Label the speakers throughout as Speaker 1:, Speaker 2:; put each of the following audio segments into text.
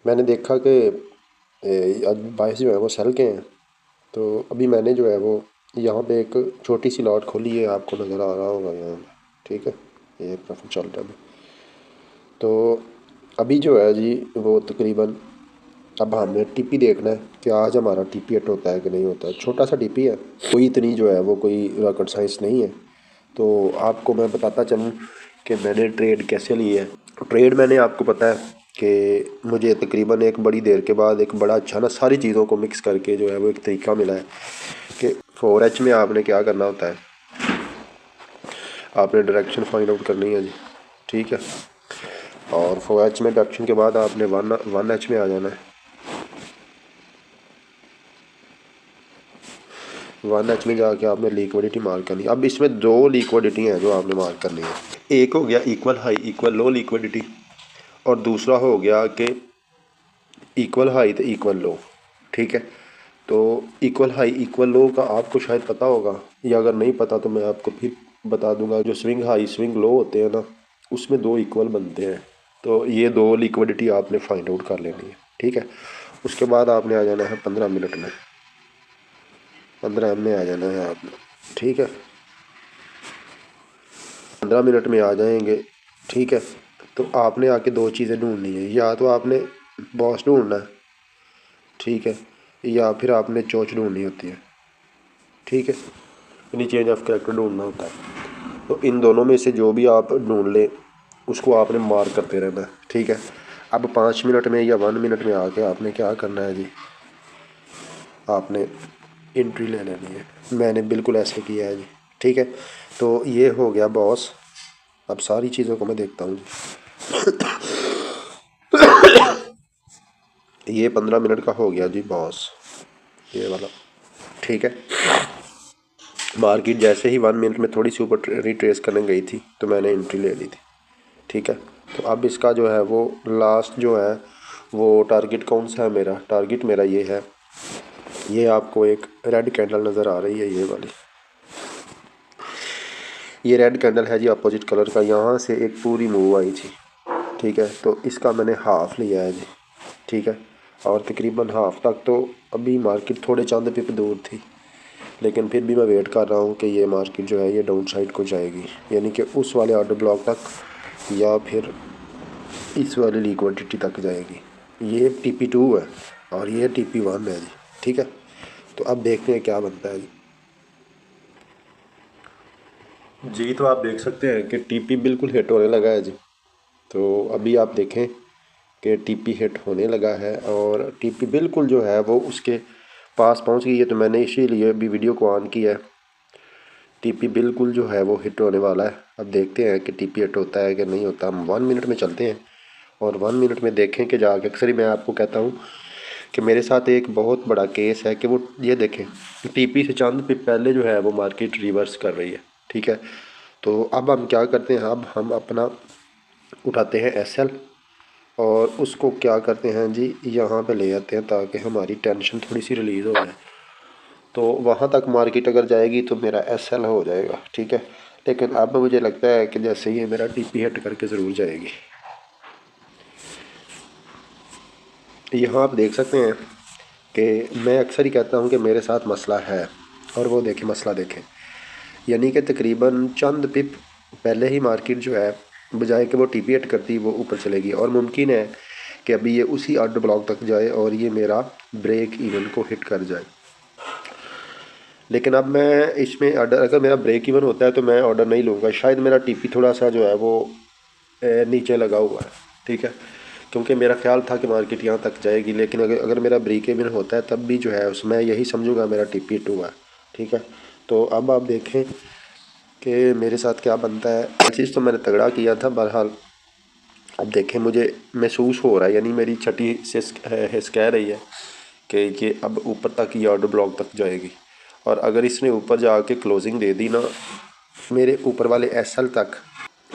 Speaker 1: मैंने देखा कि आज 22 जो है वो सेल के हैं। तो अभी मैंने जो है वो यहाँ पे एक छोटी सी लॉट खोली है, आपको नज़र आ रहा होगा यहाँ पे, ठीक है। ये प्रॉफिट चल रहा है अभी। तो अभी जो है जी वो तकरीबन, अब हमें टीपी देखना है कि आज हमारा टीपी हिट होता है कि नहीं होता है। छोटा सा टीपी है, कोई इतनी जो है वो कोई रॉकेट साइंस नहीं है। तो आपको मैं बताता चलूँ कि मैंने ट्रेड कैसे ली है। ट्रेड मैंने, आपको पता है कि मुझे तकरीबन एक बड़ी देर के बाद एक बड़ा अच्छा ना सारी चीज़ों को मिक्स करके जो है वो एक तरीका मिला है कि 4H में आपने क्या करना होता है, आपने डायरेक्शन फाइंड आउट करनी है जी, ठीक है। और 4H में डायरेक्शन के बाद आपने 1H में आ जाना है। 1H में जाके आपने लिक्विडिटी मार्क करनी है। अब इसमें दो लिक्विडिटी हैं जो आपने मार्क करनी है। एक हो गया इक्वल हाई इक्वल लो लिक्विडिटी, और दूसरा हो गया कि इक्वल हाई तो इक्वल लो, ठीक है। तो इक्वल हाई इक्वल लो का आपको शायद पता होगा, या अगर नहीं पता तो मैं आपको फिर बता दूंगा। जो स्विंग हाई स्विंग लो होते हैं ना, उसमें दो इक्वल बनते हैं। तो ये दो लिक्विडिटी आपने फाइंड आउट कर लेनी है, ठीक है। उसके बाद आपने आ जाना है 15 मिनट में, 15 में आ जाना है आपने, ठीक है। 15 मिनट में आ जाएंगे, ठीक है। तो आपने आके दो चीज़ें ढूंढनी है, या तो आपने बॉस ढूंढना है, ठीक है, या फिर आपने चोच ढूंढनी होती है, ठीक है। यानी चेंज ऑफ कैरेक्टर ढूंढना होता है। तो इन दोनों में से जो भी आप ढूंढ लें उसको आपने मार्क करते रहना है, ठीक है। अब 5 मिनट में या 1 मिनट में आके आपने क्या करना है जी, आपने एंट्री ले लेनी है। मैंने बिल्कुल ऐसे किया है जी, ठीक है। तो ये हो गया बॉस। अब सारी चीज़ों को मैं देखता हूँ जी। ये 15 मिनट का हो गया जी बॉस, ये वाला, ठीक है। मार्केट जैसे ही 1 मिनट में थोड़ी सी ऊपर रिट्रेस करने गई थी तो मैंने एंट्री ले ली थी, ठीक है। तो अब इसका जो है वो लास्ट जो है वो टारगेट कौन सा है, मेरा टारगेट मेरा ये है। ये आपको एक रेड कैंडल नज़र आ रही है, ये वाली, ये रेड कैंडल है जी अपोजिट कलर का। यहाँ से एक पूरी मूव आई थी, ठीक है। तो इसका मैंने हाफ़ लिया है जी, ठीक है। और तकरीबन हाफ़ तक तो अभी मार्केट थोड़े चंद पिप दूर थी, लेकिन फिर भी मैं वेट कर रहा हूँ कि ये मार्केट जो है ये डाउन साइड को जाएगी, यानी कि उस वाले ऑर्डर ब्लॉक तक या फिर इस वाली लिक्विडिटी तक जाएगी। ये TP2 है और ये TP1 है जी, ठीक है। तो अब देखते हैं क्या बनता है जी। तो आप देख सकते हैं कि TP बिल्कुल हिट होने लगा है जी। तो अभी आप देखें कि TP हिट होने लगा है और TP बिल्कुल जो है वो उसके पास पहुंच गई है। तो मैंने इसीलिए अभी वीडियो को ऑन किया है। TP बिल्कुल जो है वो हिट होने वाला है। अब देखते हैं कि TP हिट होता है कि नहीं होता। हम 1 मिनट में चलते हैं और 1 मिनट में देखें कि जाके, अक्सर ही मैं आपको कहता हूँ कि मेरे साथ एक बहुत बड़ा केस है कि वो ये देखें TP से चंद पे पहले जो है वो मार्केट रिवर्स कर रही है, ठीक है। तो अब हम क्या करते हैं, अब हम अपना उठाते हैं SL और उसको क्या करते हैं जी, यहाँ पे ले आते हैं ताकि हमारी टेंशन थोड़ी सी रिलीज़ हो जाए। तो वहाँ तक मार्केट अगर जाएगी तो मेरा SL हो जाएगा, ठीक है। लेकिन अब मुझे लगता है कि जैसे ही मेरा TP हिट करके ज़रूर जाएगी। यहाँ आप देख सकते हैं कि मैं अक्सर ही कहता हूँ कि मेरे साथ मसला है, और वो देखें मसला देखें, यानी कि तकरीबन चंद पिप पहले ही मार्केट जो है बजाय कि वो TP हिट करती वो ऊपर चलेगी, और मुमकिन है कि अभी ये उसी ऑर्डर ब्लॉक तक जाए और ये मेरा ब्रेक इवन को हिट कर जाए। लेकिन अब मैं इसमें ऑर्डर, अगर मेरा ब्रेक इवन होता है तो मैं ऑर्डर नहीं लूँगा। शायद मेरा TP थोड़ा सा जो है वो नीचे लगा हुआ है, ठीक है, क्योंकि मेरा ख्याल था कि मार्केट यहाँ तक जाएगी। लेकिन अगर अगर मेरा ब्रेक इवन होता है तब भी जो है उसमें यही समझूंगा मेरा TP2 है, ठीक है। तो अब आप देखें कि मेरे साथ क्या बनता है। चीज़ तो मैंने तगड़ा किया था, बहरहाल अब देखें मुझे महसूस हो रहा है, यानी मेरी छठी हिस्स कह रही है कि ये अब ऊपर तक ये ऑर्डर ब्लॉक तक जाएगी। और अगर इसने ऊपर जाके क्लोजिंग दे दी ना मेरे ऊपर वाले SL तक,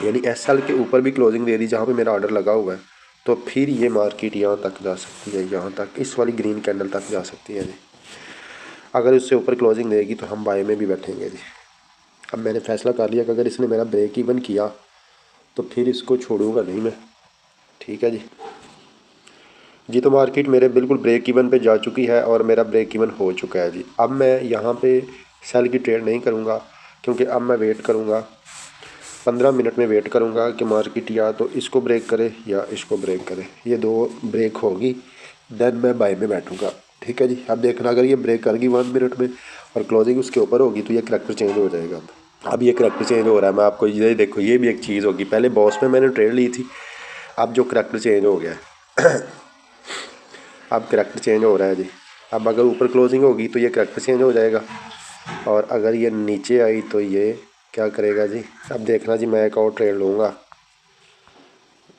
Speaker 1: यानी SL के ऊपर भी क्लोजिंग दे दी जहाँ पे मेरा ऑर्डर लगा हुआ है, तो फिर ये मार्केट यहाँ तक जा सकती है, यहाँ तक इस वाली ग्रीन कैंडल तक जा सकती है जी। अगर इससे ऊपर क्लोजिंग देगी तो हम बाय में भी बैठेंगे जी। अब मैंने फैसला कर लिया कि अगर इसने मेरा ब्रेक इवन किया तो फिर इसको छोड़ूंगा नहीं मैं, ठीक है जी। जी। तो मार्केट मेरे बिल्कुल ब्रेक इवन पे जा चुकी है और मेरा ब्रेक इवन हो चुका है जी। अब मैं यहाँ पे सेल की ट्रेड नहीं करूँगा, क्योंकि अब मैं वेट करूँगा 15 मिनट में, वेट करूँगा कि मार्केट या तो इसको ब्रेक करे या इसको ब्रेक करे। ये दो ब्रेक होगी, देन मैं बाय में बैठूँगा। ठीक है जी। अब देखना, अगर ये ब्रेक करेगी 1 मिनट में और क्लोजिंग उसके ऊपर होगी तो ये करैक्टर चेंज हो जाएगा। अब ये करैक्टर चेंज हो रहा है। मैं आपको ये देखो, ये भी एक चीज़ होगी। पहले बॉस में मैंने ट्रेड ली थी, अब जो करैक्टर चेंज हो गया है अब करैक्टर चेंज हो रहा है जी। अब अगर ऊपर क्लोजिंग होगी तो ये करैक्टर चेंज हो जाएगा, और अगर ये नीचे आई तो ये क्या करेगा जी। अब देखना जी, मैं एक और ट्रेड लूँगा।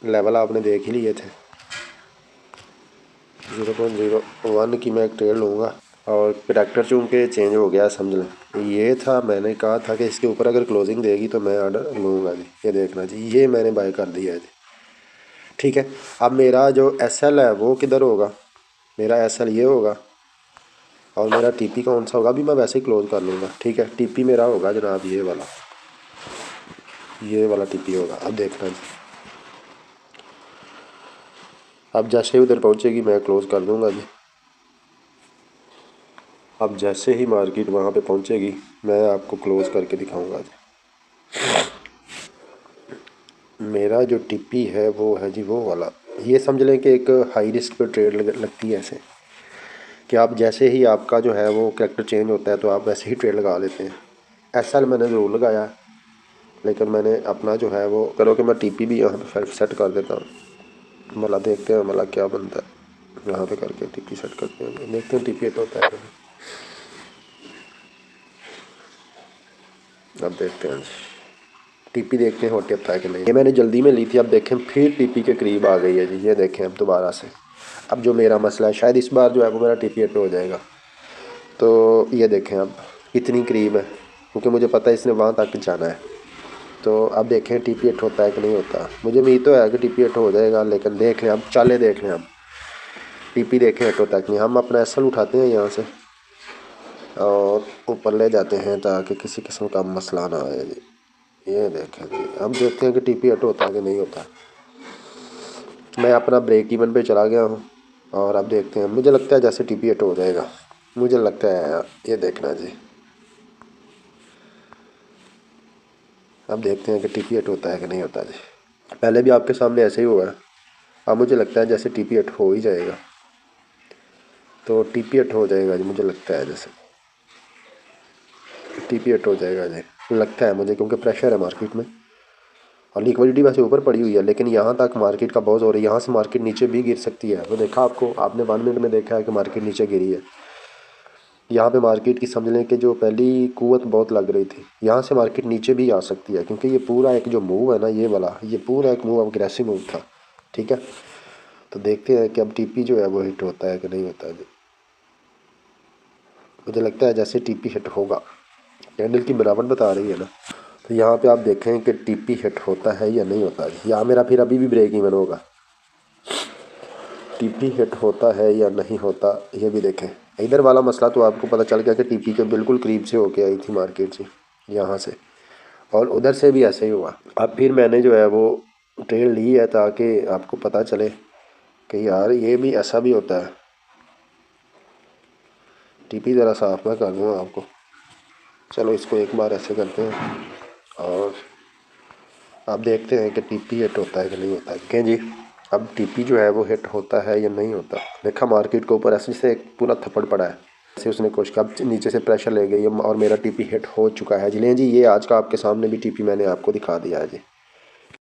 Speaker 1: लेवल आपने देख ही लिए थे, 0.01 की मैं एक ट्रेड लूँगा, और करैक्टर चूँकि चेंज हो गया समझ लें। ये था, मैंने कहा था कि इसके ऊपर अगर क्लोजिंग देगी तो मैं ऑर्डर लूँगा जी। ये देखना जी, ये मैंने बाय कर दिया है जी। ठीक है। अब मेरा जो SL है वो किधर होगा, मेरा SL ये होगा, और मेरा TP कौन सा होगा, अभी मैं वैसे ही क्लोज कर लूँगा। ठीक है। TP मेरा होगा जनाब ये वाला TP होगा। अब देखना जी, अब जैसे ही उधर पहुँचेगी मैं क्लोज कर दूँगा जी। अब जैसे ही मार्केट वहाँ पे पहुँचेगी मैं आपको क्लोज करके दिखाऊँगा जी। मेरा जो TP है वो है जी वो वाला। ये समझ लें कि एक हाई रिस्क पे ट्रेड लगती है ऐसे, कि आप जैसे ही आपका जो है वो कैरेक्टर चेंज होता है तो आप वैसे ही ट्रेड लगा लेते हैं। SL मैंने ज़रूर लगाया, लेकिन मैंने अपना जो है वो करो कि मैं TP भी यहाँ पे सेट कर देता हूँ। मतलब देखते हैं मतलब क्या बनता है। यहाँ पे करके TP सेट करते हैं, देखते हैं TP हिट होता है। अब देखते हैं TP, देखते हैं होता है कि नहीं। ये मैंने जल्दी में ली थी, अब देखें फिर TP के करीब आ गई है जी। ये देखें अब दोबारा से। अब जो मेरा मसला है, शायद इस बार जो है वो मेरा TP हिट हो जाएगा। तो ये देखें अब इतनी करीब है, क्योंकि मुझे पता है इसने वहाँ तक जाना है। तो अब देखें TP हिट होता है कि नहीं होता। मुझे उम्मीद तो है कि TP हिट हो जाएगा, लेकिन देख लें अब, चाले देख लें अब TP देखें हिट होता है कि नहीं। हम अपना SL उठाते हैं यहाँ से और ऊपर ले जाते हैं ताकि किसी किस्म का मसला ना आए जी। ये देखें जी, अब देखते हैं कि TP हिट होता है कि नहीं होता। मैं अपना ब्रेक इवन पे चला गया हूँ, और अब देखते हैं। मुझे लगता है जैसे TP हिट हो जाएगा, मुझे लगता है यार। ये देखना जी, अब देखते हैं कि TP हिट होता है कि नहीं होता जी। पहले भी आपके सामने ऐसे ही हुआ है। अब मुझे लगता है जैसे TP हिट हो ही जाएगा, तो TP हिट हो जाएगा जी। मुझे लगता है जैसे TP हिट हो जाएगा जी, लगता है मुझे, क्योंकि प्रेशर है मार्केट में और लिक्विडिटी वैसे ऊपर पड़ी हुई है, लेकिन यहाँ तक मार्केट का बहुत हो रही है। यहाँ से मार्केट नीचे भी गिर सकती है। वो देखा आपने 1 मिनट में देखा है कि मार्केट नीचे गिरी है। यहाँ पे मार्केट की समझ लें कि जो पहली कुवत बहुत लग रही थी, यहाँ से मार्केट नीचे भी आ सकती है, क्योंकि ये पूरा एक जो मूव है ना, ये वाला, ये पूरा एक मूव अग्रेसिव मूव था। ठीक है। तो देखते हैं कि अब TP जो है वो हिट होता है कि नहीं होता है जी। मुझे लगता है जैसे TP हिट होगा, कैंडल की बनावट बता रही है ना। तो यहाँ पे आप देखें कि TP हिट होता है या नहीं होता है। यहाँ मेरा फिर अभी भी ब्रेक इवन होगा। TP हिट होता है या नहीं होता, ये भी देखें। इधर वाला मसला तो आपको पता चल गया कि TP के बिल्कुल करीब से होके आई थी मार्केट से, यहाँ से, और उधर से भी ऐसे ही हुआ। अब फिर मैंने जो है वो ट्रेड ली है ताकि आपको पता चले कि यार ये भी ऐसा भी होता है। TP ज़रा साफ मैं कर दूँगा आपको। चलो इसको एक बार ऐसे करते हैं और अब देखते हैं कि TP हिट होता है कि नहीं होता है। क्या जी, अब TP जो है वो हिट होता है या नहीं होता। देखा मार्केट के ऊपर ऐसे से पूरा थप्पड़ पड़ा है, ऐसे उसने कोशिश अब नीचे से प्रेशर ले गई और मेरा TP हिट हो चुका है जी। लें जी, ये आज का आपके सामने भी TP मैंने आपको दिखा दिया है जी।